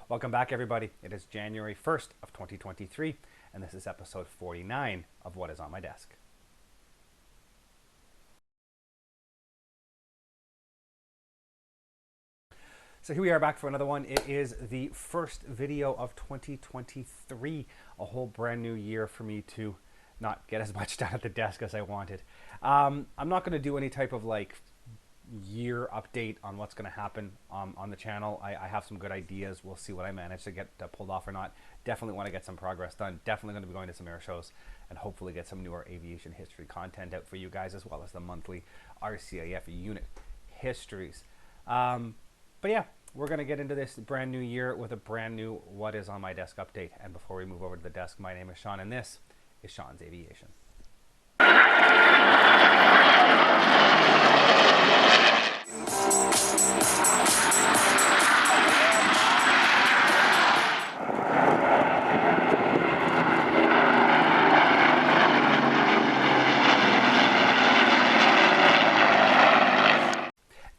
Welcome back, everybody. It is January 1st of 2023, and this is episode 49 of What is on My Desk. So here we are back for another one. It is the first video of 2023, a whole brand new year for me to not get as much done at the desk as I wanted. I'm not going to do any type of year update on what's going to happen on the channel. I have some good ideas. We'll see what I manage to get pulled off or not. Definitely want to get some progress done. Definitely going to be going to some air shows and hopefully get some newer aviation history content out for you guys, as well as the monthly RCAF unit histories. But yeah, we're going to get into this brand new year with a brand new What is on My Desk update. And before we move over to the desk, my name is Sean, and this is Sean's Aviation.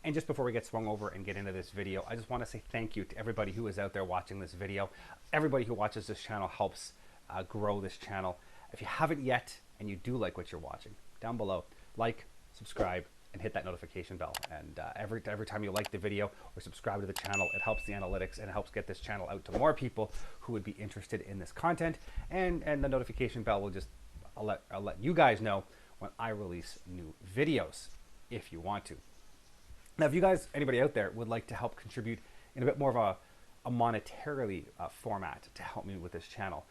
And just before we get swung over and get into this video, I just want to say thank you to everybody who is out there watching this video. Everybody who watches this channel helps grow this channel. If you haven't yet and you do like what you're watching, down below, like, subscribe, and hit that notification bell. And every time you like the video or subscribe to the channel, it helps the analytics and it helps get this channel out to more people who would be interested in this content. And the notification bell will just, I'll let you guys know when I release new videos if you want to. Now, if you guys, anybody out there, would like to help contribute in a bit more of a monetarily format to help me with this channel,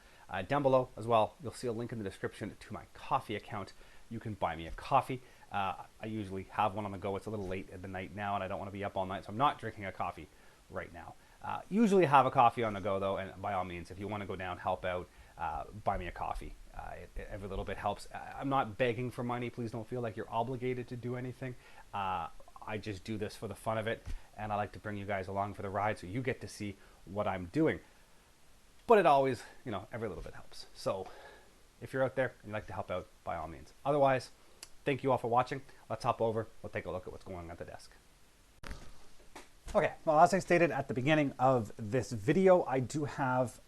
down below as well, you'll see a link in the description to my coffee account. You can buy me a coffee. I usually have one on the go. It's a little late at the night now, and I don't want to be up all night, so I'm not drinking a coffee right now. Usually have a coffee on the go, though, and by all means, if you want to go down, help out, buy me a coffee. Every little bit helps. I'm not begging for money. Please don't feel like you're obligated to do anything. I just do this for the fun of it, and I like to bring you guys along for the ride so you get to see what I'm doing. But it always, every little bit helps. So if you're out there and you'd like to help out, by all means. Otherwise, thank you all for watching. Let's hop over. We'll take a look at what's going on at the desk. Okay, well, as I stated at the beginning of this video, I do have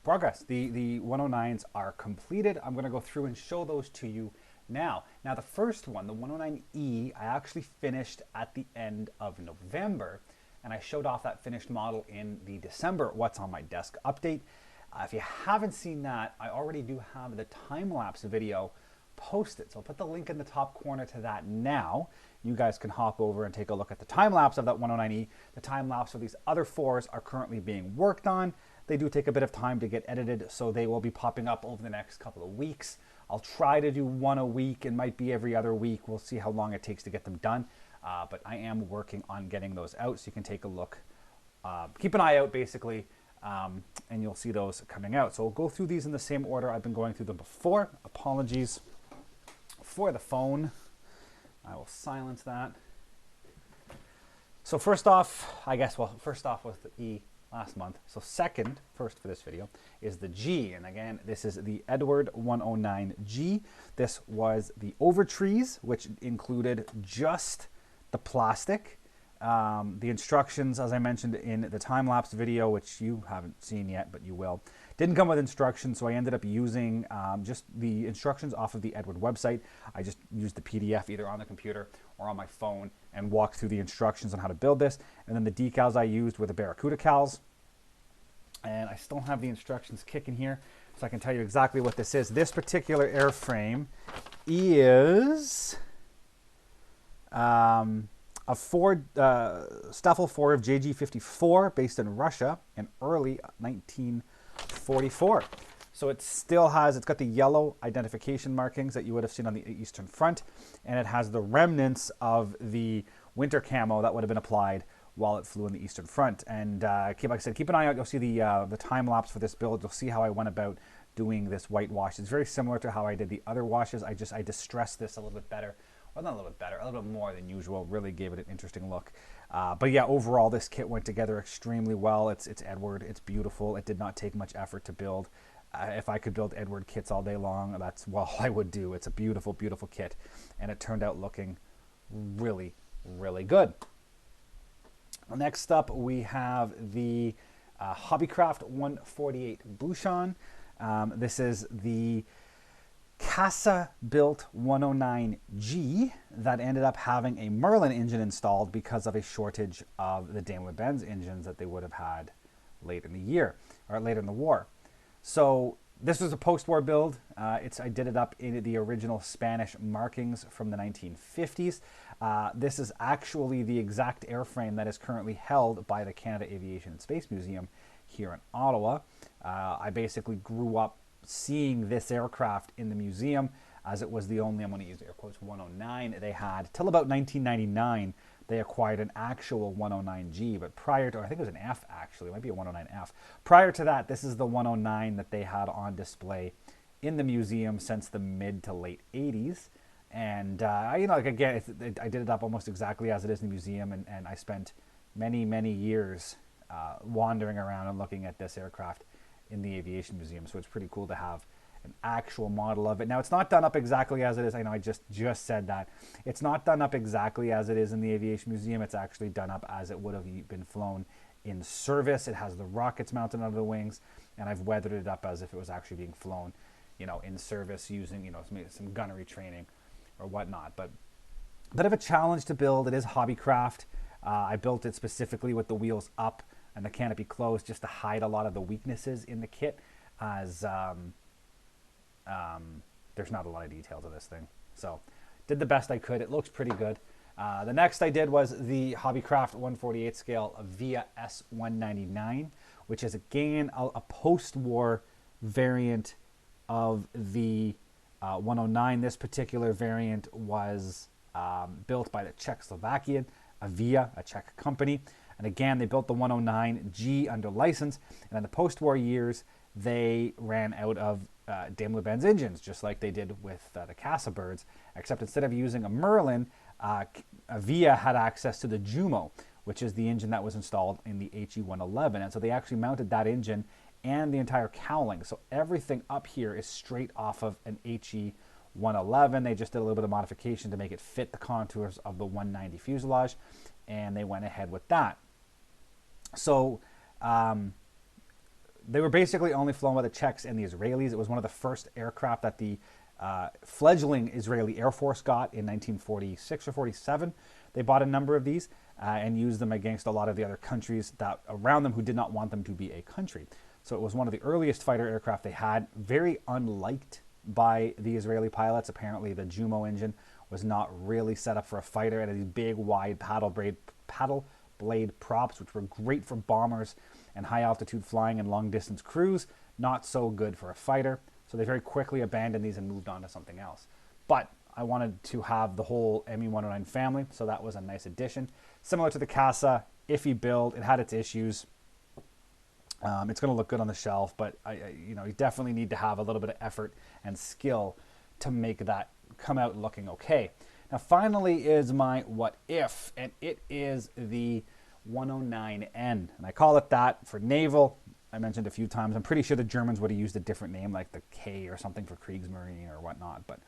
progress. The 109s are completed. I'm going to go through and show those to you now. The first one, the 109E, I actually finished at the end of November, and I showed off that finished model in the December What's on My Desk update. If you haven't seen that, I already do have the time-lapse video posted. So I'll put the link in the top corner to that now. You guys can hop over and take a look at the time-lapse of that 109E. The time-lapse of these other fours are currently being worked on. They do take a bit of time to get edited, so they will be popping up over the next couple of weeks. I'll try to do one a week. It might be every other week. We'll see how long it takes to get them done. But I am working on getting those out, so you can take a look. Keep an eye out, basically, and you'll see those coming out. So we'll go through these in the same order I've been going through them before. Apologies for the phone. I will silence that. So first off, first off was the E last month. So first for this video, is the G. And again, this is the Edward 109G. This was the Overtrees, which included just the plastic. The instructions, as I mentioned in the time-lapse video, which you haven't seen yet, but you will, didn't come with instructions, so I ended up using just the instructions off of the Edward website. I just used the PDF either on the computer or on my phone and walked through the instructions on how to build this. And then the decals I used were the Barracuda cals. And I still have the instructions kicking here, so I can tell you exactly what this is. This particular airframe is a Ford Staffel 4 of JG54 based in Russia in early 1944. So it still has, it's got the yellow identification markings that you would have seen on the Eastern Front, and it has the remnants of the winter camo that would have been applied while it flew in the Eastern Front. And like I said, keep an eye out. You'll see the time lapse for this build. You'll see how I went about doing this whitewash. It's very similar to how I did the other washes. I distressed this a little bit better. Well, not a little bit better, a little bit more than usual. Really gave it an interesting look. But yeah, overall, this kit went together extremely well. It's Edward. It's beautiful. It did not take much effort to build. If I could build Edward kits all day long, that's all I would do. It's a beautiful, beautiful kit. And it turned out looking really, really good. Next up, we have the Hobbycraft 148 Bouchon. This is the Casa built 109G that ended up having a Merlin engine installed because of a shortage of the Daimler-Benz engines that they would have had late in the year or later in the war. So this was a post-war build. I did it up in the original Spanish markings from the 1950s. This is actually the exact airframe that is currently held by the Canada Aviation and Space Museum here in Ottawa. I basically grew up seeing this aircraft in the museum, as it was the only, I'm going to use air quotes, 109 they had. Till about 1999, they acquired an actual 109G, but prior to, I think it was an F actually, it might be a 109F. Prior to that, this is the 109 that they had on display in the museum since the mid to late 80s. And, again, I did it up almost exactly as it is in the museum, and I spent many, many years wandering around and looking at this aircraft in the Aviation Museum. So it's pretty cool to have an actual model of it. Now, it's not done up exactly as it is. I know I just said that. It's not done up exactly as it is in the Aviation Museum. It's actually done up as it would have been flown in service. It has the rockets mounted under the wings, and I've weathered it up as if it was actually being flown, in service using, some gunnery training or whatnot. But a bit of a challenge to build. It is hobbycraft. I built it specifically with the wheels up and the canopy closed just to hide a lot of the weaknesses in the kit, as there's not a lot of detail to this thing. So did the best I could. It looks pretty good. The next I did was the Hobbycraft 148 scale Via S199, which is again a post-war variant of the 109. This particular variant was built by the Czechoslovakian Avia, a Czech company. And again, they built the 109G under license. And in the post-war years, they ran out of Daimler-Benz engines, just like they did with the Casa birds, except instead of using a Merlin, Avia had access to the Jumo, which is the engine that was installed in the HE111. And so they actually mounted that engine and the entire cowling. So everything up here is straight off of an HE111. They just did a little bit of modification to make it fit the contours of the 190 fuselage, and they went ahead with that. So they were basically only flown by the Czechs and the Israelis. It was one of the first aircraft that the fledgling Israeli Air Force got in 1946 or 47. They bought a number of these and used them against a lot of the other countries that around them who did not want them to be a country. So it was one of the earliest fighter aircraft they had, very unliked by the Israeli pilots. Apparently the Jumo engine was not really set up for a fighter. It had these big, wide paddle blade props, which were great for bombers and high altitude flying and long distance cruise, not so good for a fighter. So they very quickly abandoned these and moved on to something else. But I wanted to have the whole ME-109 family, so that was a nice addition. Similar to the Casa, iffy build. It had its issues. It's going to look good on the shelf, but you definitely need to have a little bit of effort and skill to make that come out looking okay. Now, finally is my what if, and it is the 109N, and I call it that for naval. I mentioned a few times. I'm pretty sure the Germans would have used a different name, like the K or something for Kriegsmarine or whatnot. But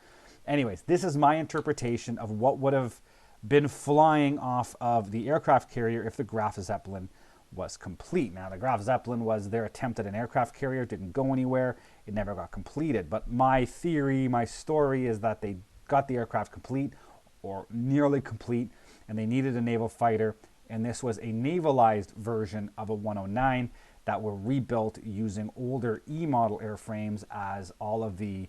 anyways, this is my interpretation of what would have been flying off of the aircraft carrier if the Graf Zeppelin was complete. Now, the Graf Zeppelin was their attempt at an aircraft carrier, didn't go anywhere, it never got completed. But my theory, my story is that they got the aircraft complete or nearly complete, and they needed a naval fighter, and this was a navalized version of a 109 that were rebuilt using older E-model airframes, as all of the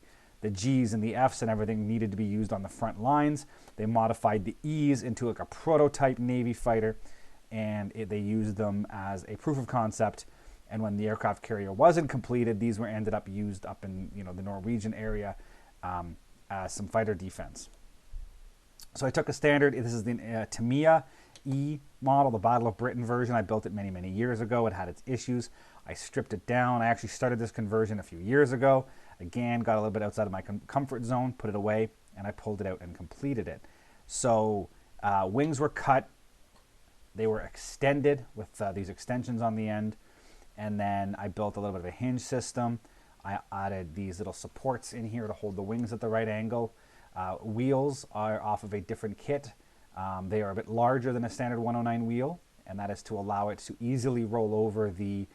G's and the F's and everything needed to be used on the front lines. They modified the E's into like a prototype Navy fighter, and they used them as a proof of concept. And when the aircraft carrier wasn't completed, these were ended up used up in the Norwegian area as some fighter defense. So I took a standard. This is the Tamiya E model, the Battle of Britain version. I built it many, many years ago. It had its issues. I stripped it down. I actually started this conversion a few years ago. Again, got a little bit outside of my comfort zone, put it away, and I pulled it out and completed it. So wings were cut. They were extended with these extensions on the end. And then I built a little bit of a hinge system. I added these little supports in here to hold the wings at the right angle. Wheels are off of a different kit. They are a bit larger than a standard 109 wheel, and that is to allow it to easily roll over the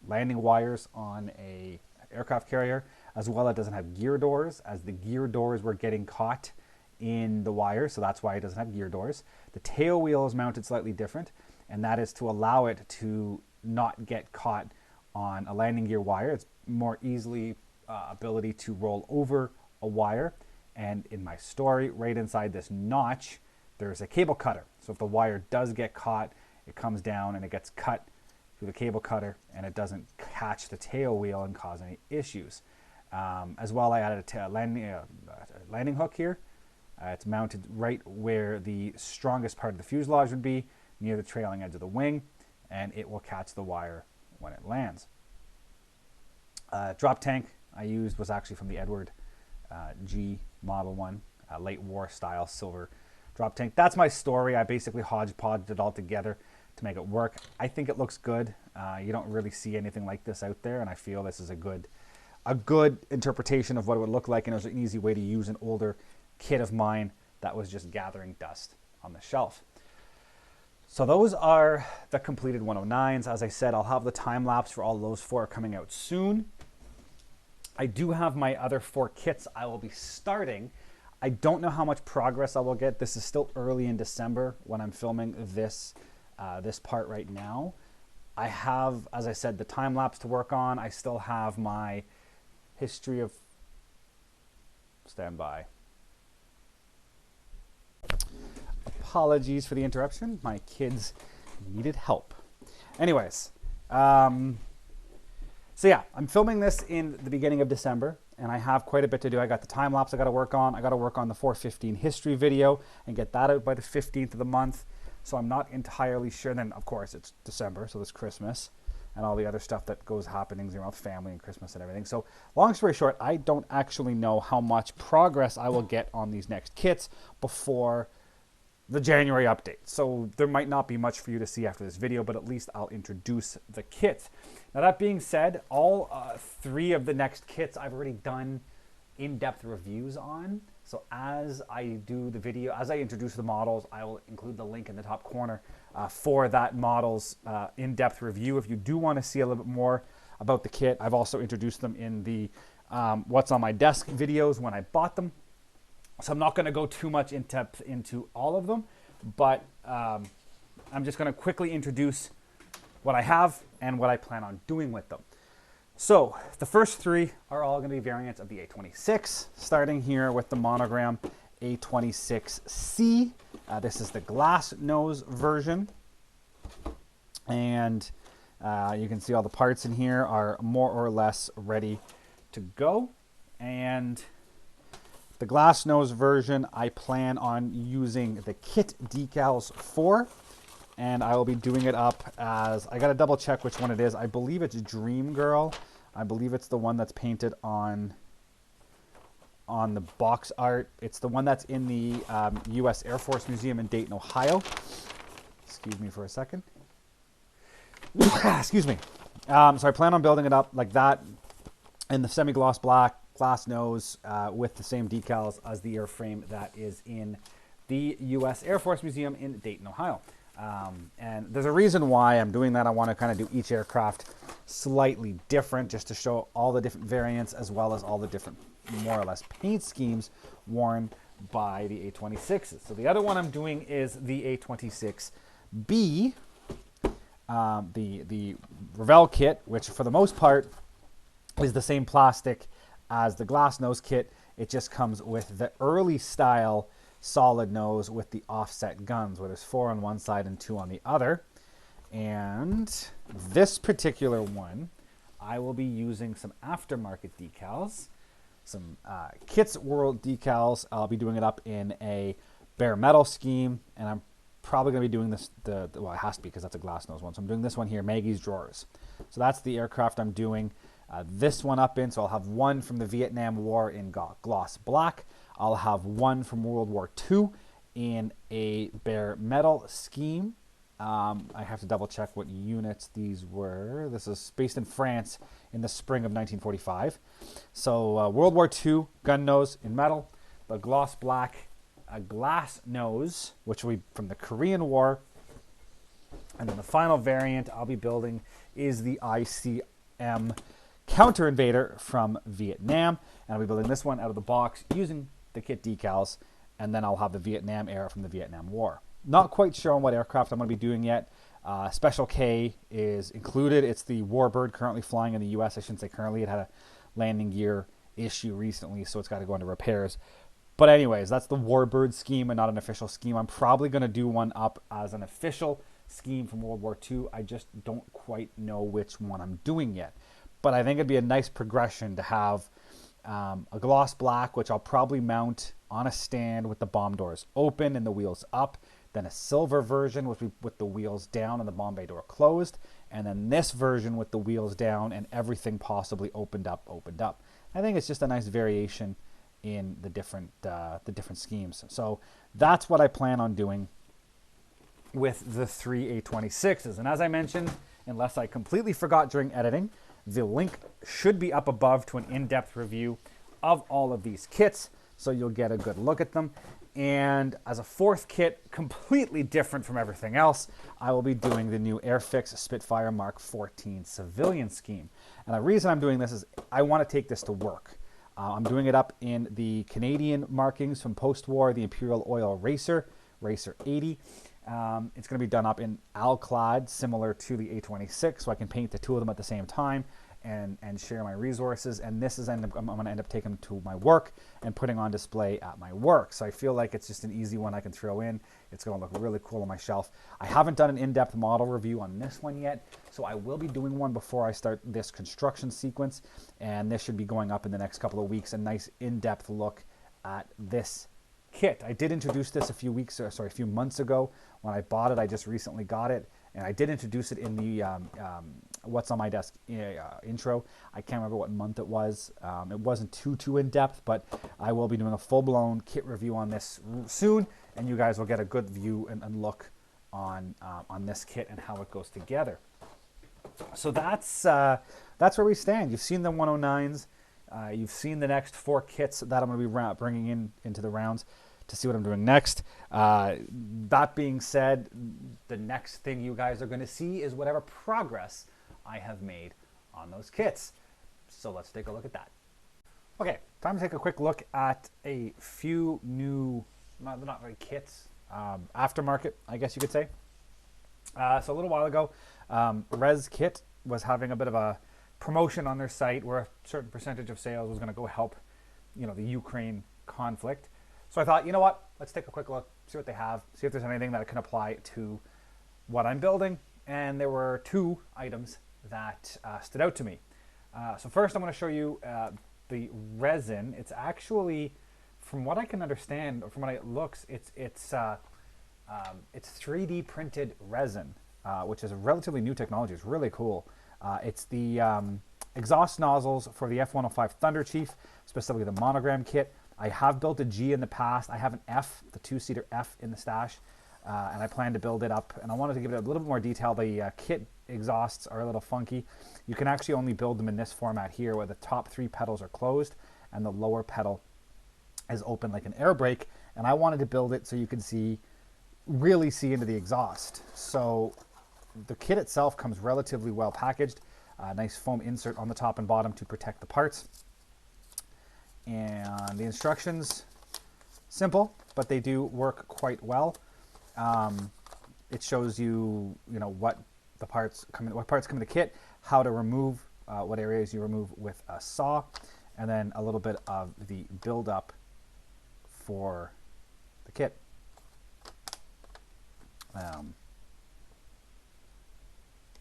landing wires on a aircraft carrier, as well it doesn't have gear doors, as the gear doors were getting caught in the wire, so that's why it doesn't have gear doors. The tail wheel is mounted slightly different, and that is to allow it to not get caught on a landing gear wire. It's more easily ability to roll over a wire. And in my story, right inside this notch, there's a cable cutter. So if the wire does get caught, it comes down and it gets cut through the cable cutter, and it doesn't catch the tail wheel and cause any issues. As well, I added a landing hook here. It's mounted right where the strongest part of the fuselage would be, near the trailing edge of the wing, and it will catch the wire when it lands. Drop tank I used was actually from the Edward G Model 1, late war style silver drop tank. That's my story. I basically hodgepodged it all together to make it work. I think it looks good. You don't really see anything like this out there, and I feel this is a good interpretation of what it would look like, and it was an easy way to use an older kit of mine that was just gathering dust on the shelf. So those are the completed 109s. As I said, I'll have the time lapse for all those 4 coming out soon. I do have my other 4 kits I will be starting. I don't know how much progress I will get. This is still early in December when I'm filming this part right now. I have, as I said, the time lapse to work on. I still have my history of standby. Apologies for the interruption. My kids needed help. Anyways, so yeah, I'm filming this in the beginning of December, and I have quite a bit to do. I got the time lapse I got to work on. I got to work on the 415 history video and get that out by the 15th of the month. So I'm not entirely sure. Then, of course, it's December, so there's Christmas and all the other stuff that goes happenings around family and Christmas and everything. So long story short, I don't actually know how much progress I will get on these next kits before the January update. So there might not be much for you to see after this video, but at least I'll introduce the kit. Now that being said, all 3 of the next kits I've already done in-depth reviews on. So as I do the video, as I introduce the models, I will include the link in the top corner for that model's in-depth review. If you do want to see a little bit more about the kit, I've also introduced them in the What's on My Desk videos when I bought them. So I'm not going to go too much in depth into all of them, but I'm just going to quickly introduce what I have and what I plan on doing with them. So the first 3 are all going to be variants of the A26, starting here with the monogram A26C. This is the glass nose version, and you can see all the parts in here are more or less ready to go. And the glass nose version I plan on using the kit decals for, and I will be doing it up as, I got to double check which one it is. I believe it's Dream Girl. I believe it's the one that's painted on the box art. It's the one that's in the U.S. Air Force Museum in Dayton, Ohio. Excuse me for a second. Excuse me. So I plan on building it up like that in the semi-gloss black, glass nose, with the same decals as the airframe that is in the U.S. Air Force Museum in Dayton, Ohio. And there's a reason why I'm doing that. I want to kind of do each aircraft slightly different, just to show all the different variants as well as all the different, more or less, paint schemes worn by the A26s. So the other one I'm doing is the A26B, the Revell kit, which for the most part is the same plastic as the glass nose kit. It just comes with the early style solid nose with the offset guns, where there's 4 on one side and 2 on the other. And this particular one, I will be using some aftermarket decals, some Kits World decals. I'll be doing it up in a bare metal scheme, and I'm probably going to be doing this, well, it has to be because that's a glass nose one. So I'm doing this one here, Maggie's Drawers. So that's the aircraft I'm doing this one up in. So I'll have one from the Vietnam War in gloss black. I'll have one from World War II in a bare metal scheme. I have to double check what units these were. This is based in France in the spring of 1945. So World War II gun nose in metal, the gloss black, a glass nose, which will be from the Korean War, And then the final variant I'll be building is the ICM Counter Invader from Vietnam. And I'll be building this one out of the box using the kit decals. And then I'll have the Vietnam era from the Vietnam War. Not quite sure on what aircraft I'm going to be doing yet. Special K is included. It's the Warbird currently flying in the U.S. I shouldn't say currently. It had a landing gear issue recently, so it's got to go into repairs. But anyways, that's the Warbird scheme and not an official scheme. I'm probably going to do one up as an official scheme from World War II. I just don't quite know which one I'm doing yet. But I think it'd be a nice progression to have a gloss black, which I'll probably mount on a stand with the bomb doors open and the wheels up. Then a silver version with the wheels down and the bomb bay door closed. And then this version with the wheels down and everything possibly opened up. I think it's just a nice variation in the different schemes. So that's what I plan on doing with the 3 A26s. And as I mentioned, unless I completely forgot during editing, the link should be up above to an in-depth review of all of these kits, so you'll get a good look at them. And as a fourth kit, completely different from everything else, I will be doing the new Airfix Spitfire Mark 14 civilian scheme. And the reason I'm doing this is I want to take this to work. I'm doing it up in the Canadian markings from post-war, the Imperial Oil Racer 80. It's going to be done up in Alclad, similar to the A26, so I can paint the two of them at the same time and share my resources. And this is I'm going to end up taking them to my work and putting on display at my work. So I feel like it's just an easy one I can throw in. It's going to look really cool on my shelf. I haven't done an in-depth model review on this one yet, so I will be doing one before I start this construction sequence. And this should be going up in the next couple of weeks, a nice in-depth look at this kit. I did introduce this a few months ago when I bought it. I just recently got it, and I did introduce it in the What's on My Desk intro. I can't remember what month it was. It wasn't too in depth, but I will be doing a full-blown kit review on this soon, and you guys will get a good view and look on this kit and how it goes together. So that's where we stand. You've seen the 109s. You've seen the next 4 kits that I'm going to be bringing into the rounds to see what I'm doing next. That being said, the next thing you guys are going to see is whatever progress I have made on those kits. So let's take a look at that. Okay, time to take a quick look at a few new, not very kits, aftermarket, I guess you could say. So a little while ago, Res Kit was having a bit of a promotion on their site where a certain percentage of sales was going to go help, the Ukraine conflict. So I thought, you know what, let's take a quick look, see what they have, see if there's anything that can apply to what I'm building. And there were 2 items that stood out to me. So first I'm going to show you the resin. It's actually, from what I can understand, or from what it looks, it's 3D printed resin, which is a relatively new technology. It's really cool. It's the exhaust nozzles for the F-105 Thunder Chief, specifically the monogram kit. I have built a G in the past. I have an F, the 2-seater F in the stash, and I plan to build it up. And I wanted to give it a little bit more detail. The kit exhausts are a little funky. You can actually only build them in this format here, where the top 3 pedals are closed and the lower pedal is open like an air brake. And I wanted to build it so you could really see into the exhaust. So the kit itself comes relatively well packaged. Nice foam insert on the top and bottom to protect the parts. And the instructions, simple, but they do work quite well. It shows you, what parts come in the kit, how to remove, what areas you remove with a saw, and then a little bit of the build-up for the kit.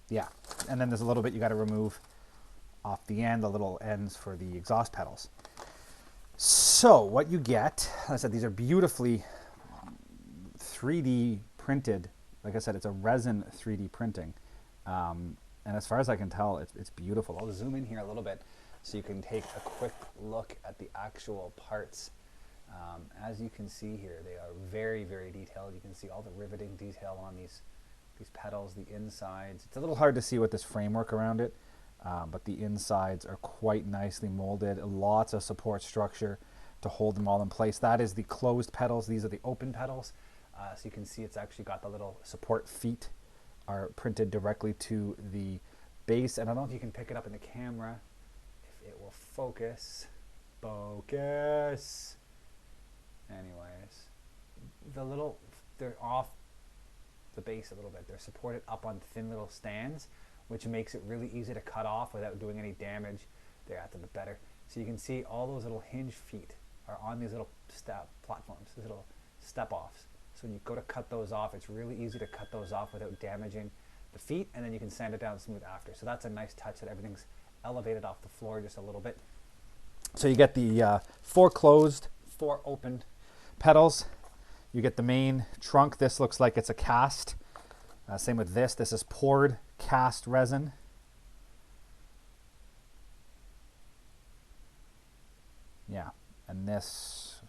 Yeah, and then there's a little bit you got to remove off the end, the little ends for the exhaust pedals. So what you get, like I said, these are beautifully 3D printed. Like I said, it's a resin 3D printing. And as far as I can tell, it's beautiful. I'll zoom in here a little bit so you can take a quick look at the actual parts. As you can see here, they are very, very detailed. You can see all the riveting detail on these pedals, the insides. It's a little hard to see with this framework around it. But the insides are quite nicely molded. Lots of support structure to hold them all in place. That is the closed pedals. These are the open pedals. So you can see it's actually got the little support feet are printed directly to the base. And I don't know if you can pick it up in the camera, if it will focus. Focus. Anyways, they're off the base a little bit. They're supported up on thin little stands, which makes it really easy to cut off without doing any damage. There, that's a bit better. So you can see all those little hinge feet are on these little step platforms, these little step-offs. So when you go to cut those off, it's really easy to cut those off without damaging the feet, and then you can sand it down smooth after. So that's a nice touch that everything's elevated off the floor just a little bit. So you get the 4 closed, 4 opened pedals. You get the main trunk. This looks like it's a cast. Same with this. This is poured cast resin. Yeah, and this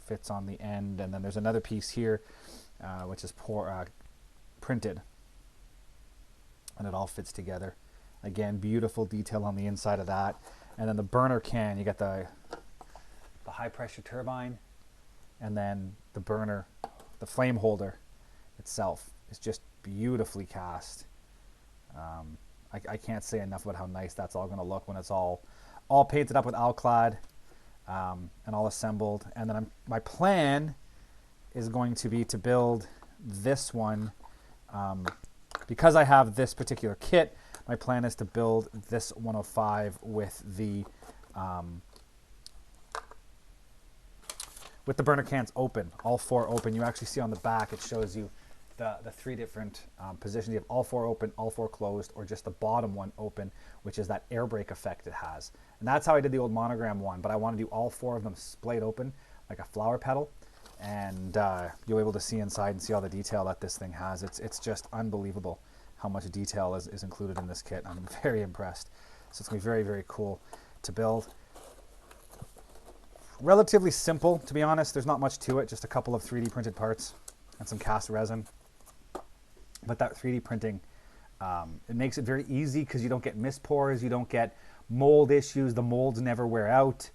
fits on the end. And then there's another piece here, which is printed. And it all fits together. Again, beautiful detail on the inside of that. And then the burner can, you get the high pressure turbine, and then the burner, the flame holder itself is just beautifully cast. I can't say enough about how nice that's all going to look when it's all painted up with Alclad and all assembled. And then my plan is going to be to build this one. Because I have this particular kit, my plan is to build this 105 with the burner cans open, all 4 open. You actually see on the back, it shows you the 3 different positions. You have all 4 open, all 4 closed, or just the bottom one open, which is that air brake effect it has. And that's how I did the old Monogram one, but I want to do all 4 of them splayed open like a flower petal. And you'll be able to see inside and see all the detail that this thing has. It's just unbelievable how much detail is included in this kit. I'm very impressed. So it's going to be very, very cool to build. Relatively simple, to be honest. There's not much to it, just a couple of 3D printed parts and some cast resin. But that 3D printing, it makes it very easy because you don't get mist pours, you don't get mold issues, the molds never wear out.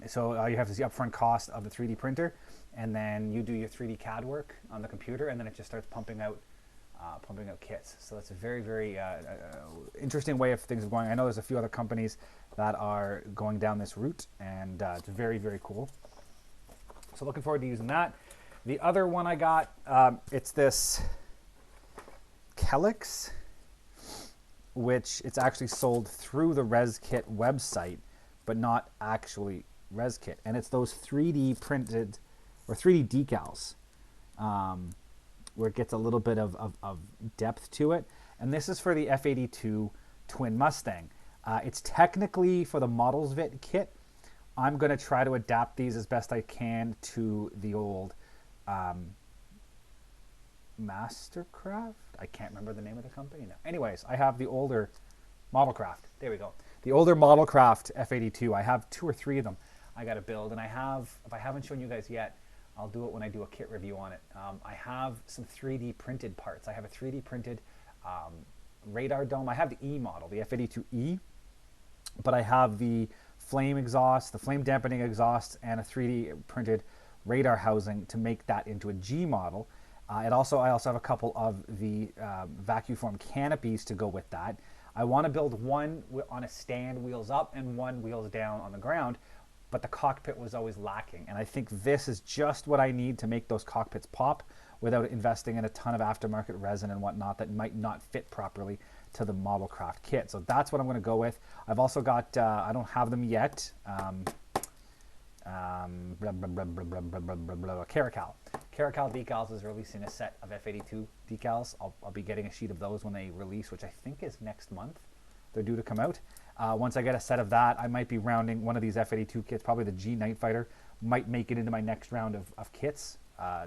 So all you have is the upfront cost of the 3D printer, and then you do your 3D CAD work on the computer, and then it just starts pumping out kits. So that's a very, very interesting way of things going. I know there's a few other companies that are going down this route, and it's very, very cool. So looking forward to using that. The other one I got, it's this Kelix, which it's actually sold through the ResKit website, but not actually ResKit. And it's those 3D printed or 3D decals where it gets a little bit of depth to it. And this is for the F82 Twin Mustang. It's technically for the Modelsvit kit. I'm going to try to adapt these as best I can to the old Mastercraft. I can't remember the name of the company now. Anyways, I have the older Modelcraft. There we go. The older Modelcraft F82. I have 2 or 3 of them I got to build. And I have, if I haven't shown you guys yet, I'll do it when I do a kit review on it. I have some 3D printed parts. I have a 3D printed radar dome. I have the E model, the F82E, but I have the flame exhaust, the flame dampening exhaust, and a 3D printed radar housing to make that into a G model. I also have a couple of the vacuum form canopies to go with that. I want to build one on a stand, wheels up, and one wheels down on the ground, but the cockpit was always lacking. And I think this is just what I need to make those cockpits pop without investing in a ton of aftermarket resin and whatnot that might not fit properly to the Modelcraft kit. So that's what I'm going to go with. I've also got, I don't have them yet, Caracal. Caracal Decals is releasing a set of F82 decals. I'll be getting a sheet of those when they release, which I think is next month. They're due to come out. Once I get a set of that, I might be rounding one of these F82 kits, probably the G Night Fighter, might make it into my next round of kits,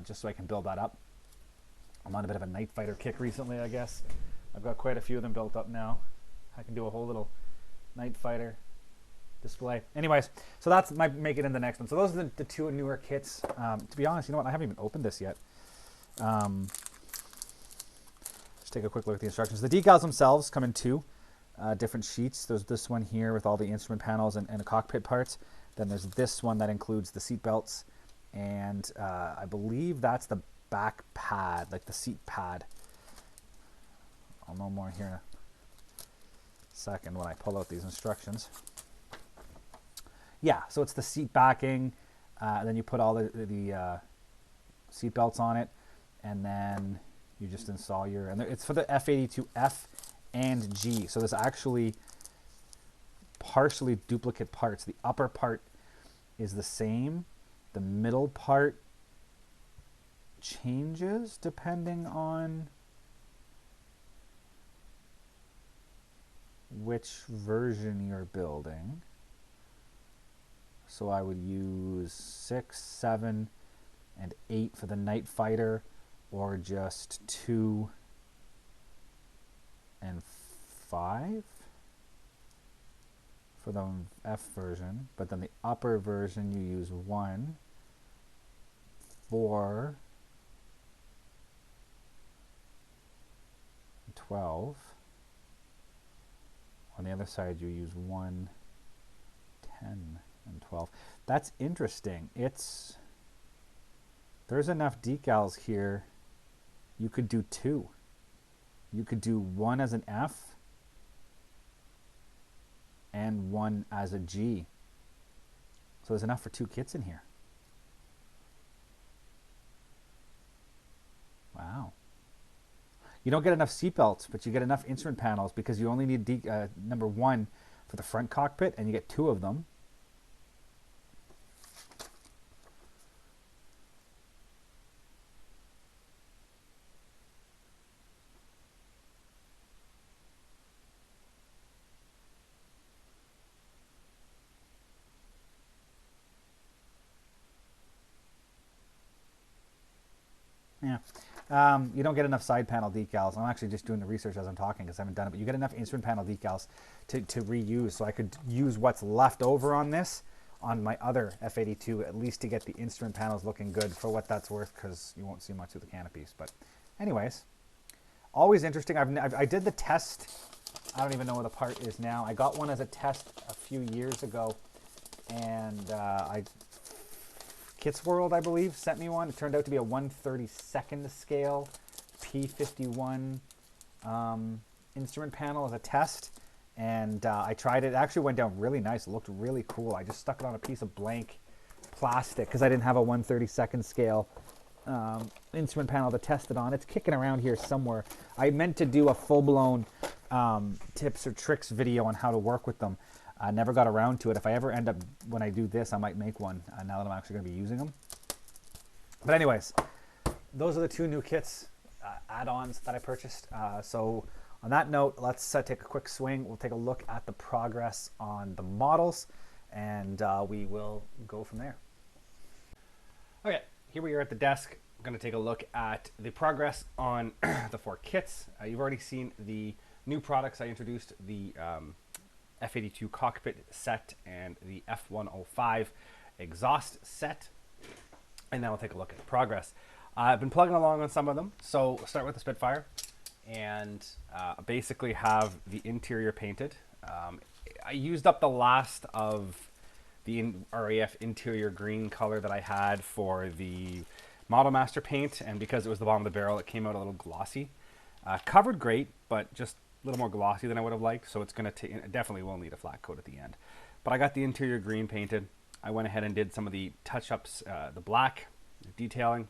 just so I can build that up. I'm on a bit of a Night Fighter kick recently, I guess. I've got quite a few of them built up now. I can do a whole little Night Fighter display. Anyways, so that's might make it in the next one. So those are the 2 newer kits. To be honest, you know what? I haven't even opened this yet. Just take a quick look at the instructions. The decals themselves come in 2 different sheets. There's this one here with all the instrument panels and the cockpit parts. Then there's this one that includes the seat belts, and I believe that's the back pad, like the seat pad. I'll know more here in a second when I pull out these instructions. Yeah, so it's the seat backing, then you put all the seat belts on it, and then you just install your, and it's for the F82F and G. So there's actually partially duplicate parts. The upper part is the same. The middle part changes depending on which version you're building. So I would use 6, 7, and 8 for the Night Fighter, or just 2 and 5 for the F version. But then the upper version you use 1, 4, 12. On the other side you use 1, 10, and 12. That's interesting. There's enough decals here. You could do 2. You could do 1 as an F and 1 as a G. So there's enough for 2 kits in here. Wow. You don't get enough seatbelts, but you get enough instrument panels because you only need number 1 for the front cockpit, and you get 2 of them. Yeah. You don't get enough side panel decals. I'm actually just doing the research as I'm talking because I haven't done it, but you get enough instrument panel decals to reuse. So I could use what's left over on this on my other F82, at least to get the instrument panels looking good for what that's worth, because you won't see much of the canopies. But anyways, always interesting. I did the test. I don't even know where the part is now. I got one as a test a few years ago, and Kits World, I believe, sent me one. It turned out to be a 1/32 scale P51 instrument panel as a test. And I tried it. It actually went down really nice. It looked really cool. I just stuck it on a piece of blank plastic because I didn't have a 1/32 scale instrument panel to test it on. It's kicking around here somewhere. I meant to do a full-blown tips or tricks video on how to work with them. I never got around to it. If I ever end up, when I do this, I might make one now that I'm actually going to be using them. But anyways, those are the 2 new kits, add-ons that I purchased. So on that note, let's take a quick swing. We'll take a look at the progress on the models, and we will go from there. Okay, here we are at the desk. I'm going to take a look at the progress on the 4 kits. You've already seen the new products I introduced, the F82 cockpit set and the F105 exhaust set. And now we'll take a look at the progress. I've been plugging along on some of them. So we'll start with the Spitfire and basically have the interior painted. I used up the last of the RAF interior green color that I had for the Model Master paint, and because it was the bottom of the barrel, it came out a little glossy. Covered great, but just a little more glossy than I would have liked, so it's going to definitely will need a flat coat at the end. But I got the interior green painted. I went ahead and did some of the touch-ups, the black detailing,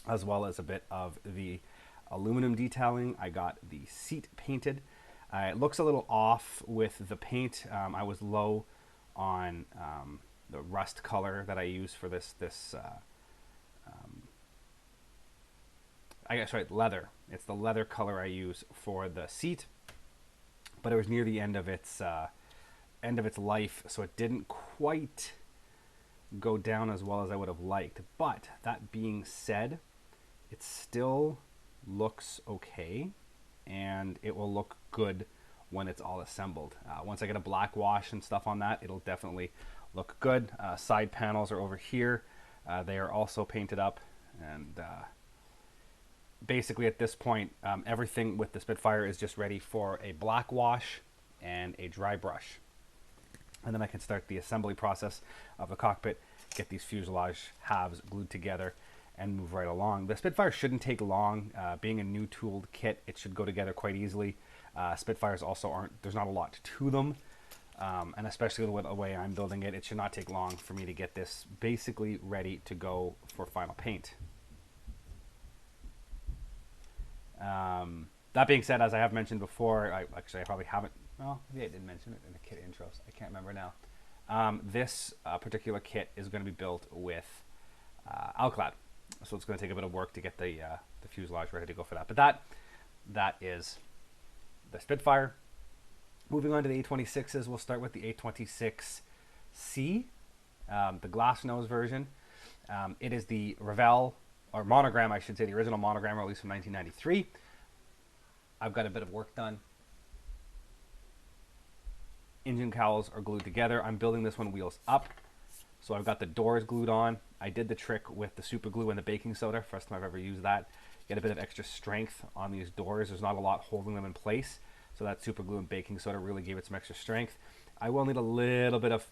as well as a bit of the aluminum detailing. I got the seat painted. It looks a little off with the paint. I was low on the rust color that I use for this I guess right, leather. It's the leather color I use for the seat, but it was near the end of its life, so it didn't quite go down as well as I would have liked. But that being said, it still looks okay, and it will look good when it's all assembled. Once I get a black wash and stuff on that, it'll definitely look good. Side panels are over here. They are also painted up, and basically at this point, everything with the Spitfire is just ready for a black wash and a dry brush. And then I can start the assembly process of the cockpit, get these fuselage halves glued together, and move right along. The Spitfire shouldn't take long. Being a new tooled kit, it should go together quite easily. Spitfires also aren't, there's not a lot to them. And especially with the way I'm building it, it should not take long for me to get this basically ready to go for final paint. That being said, as I have mentioned before, I probably haven't, well, maybe I didn't mention it in the kit intros. I can't remember now. This particular kit is going to be built with Alclad. So it's going to take a bit of work to get the fuselage ready to go for that. But that is the Spitfire. Moving on to the A26s, we'll start with the A26C, the glass nose version. It is the Revell, or monogram, I should say, the original monogram released from 1993. I've got a bit of work done. Engine cowls are glued together. I'm building this one wheels up. So I've got the doors glued on. I did the trick with the super glue and the baking soda. First time I've ever used that. Get a bit of extra strength on these doors. There's not a lot holding them in place. So that super glue and baking soda really gave it some extra strength. I will need a little bit of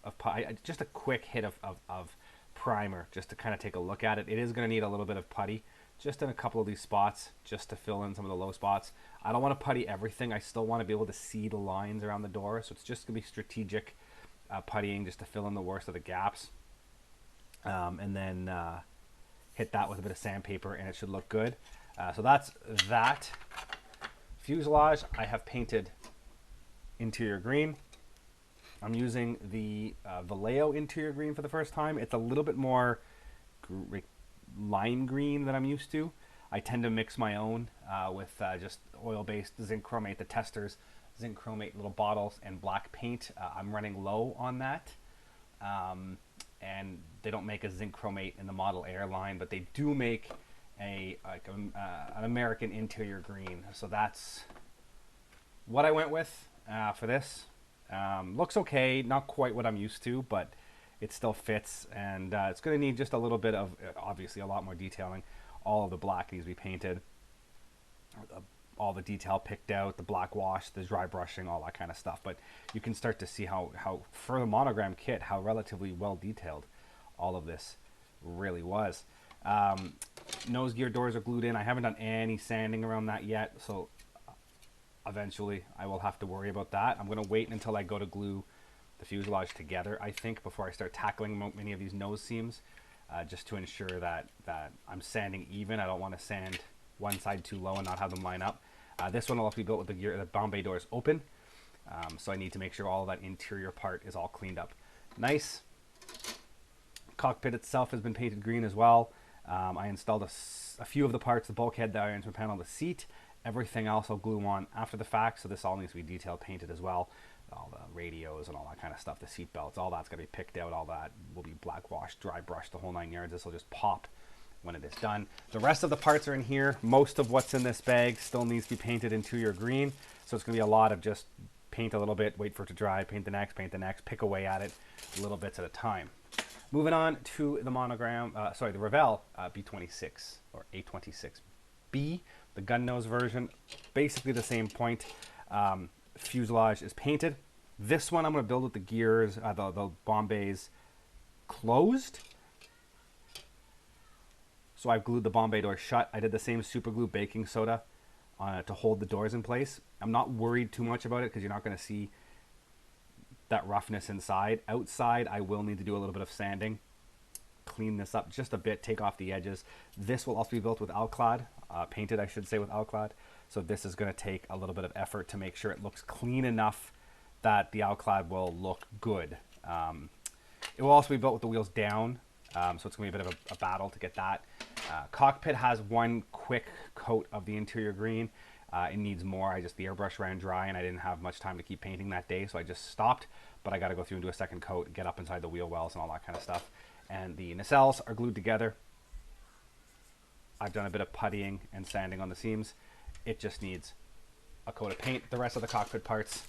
just a quick hit of primer just to kind of take a look at it. It is going to need a little bit of putty just in a couple of these spots just to fill in some of the low spots. I don't want to putty everything. I still want to be able to see the lines around the door. So it's just going to be strategic puttying just to fill in the worst of the gaps. And then hit that with a bit of sandpaper and it should look good. So that's that. Fuselage, I have painted interior green. I'm using the Vallejo interior green for the first time. It's a little bit more lime green than I'm used to. I tend to mix my own with just oil-based zinc chromate, the Testors zinc chromate little bottles, and black paint. I'm running low on that. And they don't make a zinc chromate in the Model Air line, but they do make an American interior green. So that's what I went with for this. Looks okay, not quite what I'm used to, but it still fits, and it's going to need just a little bit of, obviously a lot more detailing. All of the black needs to be painted, all the detail picked out, the black wash, the dry brushing, all that kind of stuff. But you can start to see how for the monogram kit, how relatively well detailed all of this really was. Nose gear doors are glued in. I haven't done any sanding around that yet, so eventually I will have to worry about that. I'm going to wait until I go to glue the fuselage together, I think, before I start tackling many of these nose seams, just to ensure that I'm sanding even. I don't want to sand one side too low and not have them line up. This one will also be built with the Bombay doors open, so I need to make sure all of that interior part is all cleaned up nice. Cockpit itself has been painted green as well. I installed a few of the parts, the bulkhead, the irons panel, the seat. Everything else I'll glue on after the fact, so this all needs to be detail painted as well. All the radios and all that kind of stuff, the seat belts, all that's going to be picked out. All that will be black wash, dry brush, the whole 9 yards. This will just pop when it is done. The rest of the parts are in here. Most of what's in this bag still needs to be painted interior green, so it's going to be a lot of just paint a little bit, wait for it to dry, paint the next, pick away at it, little bits at a time. Moving on to the monogram, the Revell B26 or A26B, the gun nose version. Basically the same point. Fuselage is painted. This one I'm going to build with the gears, the Bombays closed. So I've glued the Bombay door shut. I did the same super glue baking soda to hold the doors in place. I'm not worried too much about it because you're not going to see that roughness inside. Outside, I will need to do a little bit of sanding, clean this up just a bit, take off the edges. This will also be built with Alclad, painted, I should say, with Alclad. So this is going to take a little bit of effort to make sure it looks clean enough that the Alclad will look good. It will also be built with the wheels down, so it's going to be a bit of a battle to get that. Cockpit has one quick coat of the interior green. It needs more. The airbrush ran dry and I didn't have much time to keep painting that day, so I just stopped. But I got to go through and do a second coat, get up inside the wheel wells and all that kind of stuff. And the nacelles are glued together. I've done a bit of puttying and sanding on the seams. It just needs a coat of paint. The rest of the cockpit parts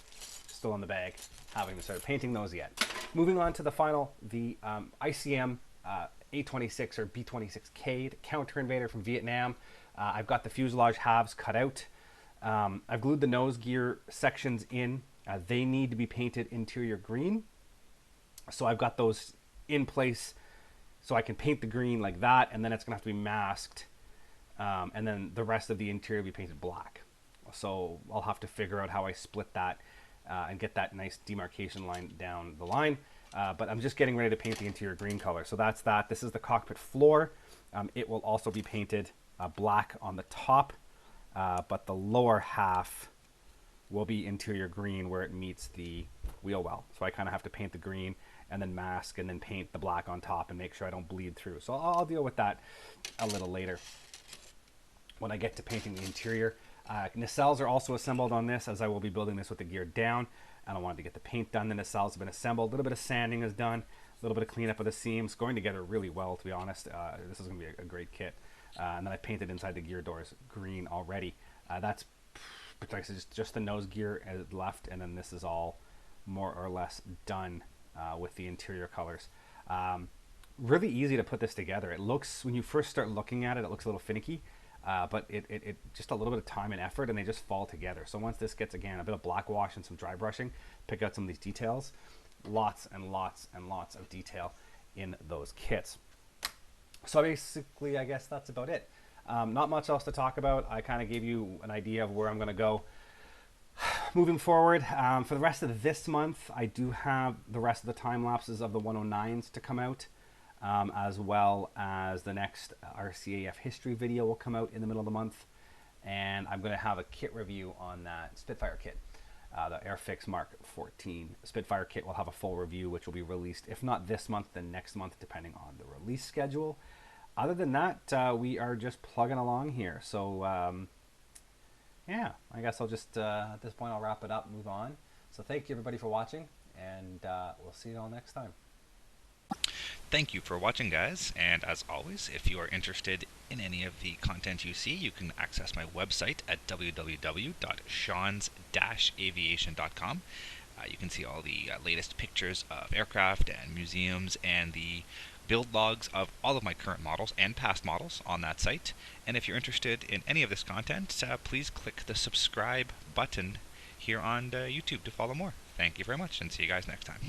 still in the bag. Haven't even started painting those yet. Moving on to the final, the ICM A26 or B26K, the counter invader from Vietnam. I've got the fuselage halves cut out. I've glued the nose gear sections in. They need to be painted interior green. So I've got those in place So I can paint the green like that, and then it's gonna have to be masked, and then the rest of the interior will be painted black. So I'll have to figure out how I split that and get that nice demarcation line down the line. But I'm just getting ready to paint the interior green color. So that's that. This is the cockpit floor. It will also be painted black on the top, but the lower half will be interior green where it meets the wheel well. So I kind of have to paint the green and then mask and then paint the black on top and make sure I don't bleed through. So I'll deal with that a little later when I get to painting the interior. Nacelles are also assembled on this, as I will be building this with the gear down. And I wanted to get the paint done. The nacelles have been assembled. A little bit of sanding is done. A little bit of cleanup of the seams. Going together really well, to be honest. This is going to be a great kit. And then I painted inside the gear doors green already. That's just the nose gear left, and then this is all more or less done with the interior colors. Really easy to put this together. It looks, when you first start looking at it, it looks a little finicky. But it just a little bit of time and effort, and they just fall together. So once this gets, again, a bit of black wash and some dry brushing, pick out some of these details, lots and lots and lots of detail in those kits. So basically, I guess that's about it. Not much else to talk about. I kind of gave you an idea of where I'm going to go moving forward. For the rest of this month, I do have the rest of the time lapses of the 109s to come out. As well as the next RCAF history video will come out in the middle of the month. And I'm going to have a kit review on that Spitfire kit. The Airfix Mark 14 Spitfire kit will have a full review, which will be released, if not this month, then next month, depending on the release schedule. Other than that, we are just plugging along here. So, yeah, I guess I'll just, at this point, I'll wrap it up, move on. So thank you, everybody, for watching, and we'll see you all next time. Thank you for watching, guys, and as always, if you are interested in any of the content you see, you can access my website at www.seans-aviation.com. You can see all the latest pictures of aircraft and museums and the build logs of all of my current models and past models on that site. And if you're interested in any of this content, please click the subscribe button here on YouTube to follow more. Thank you very much, and see you guys next time.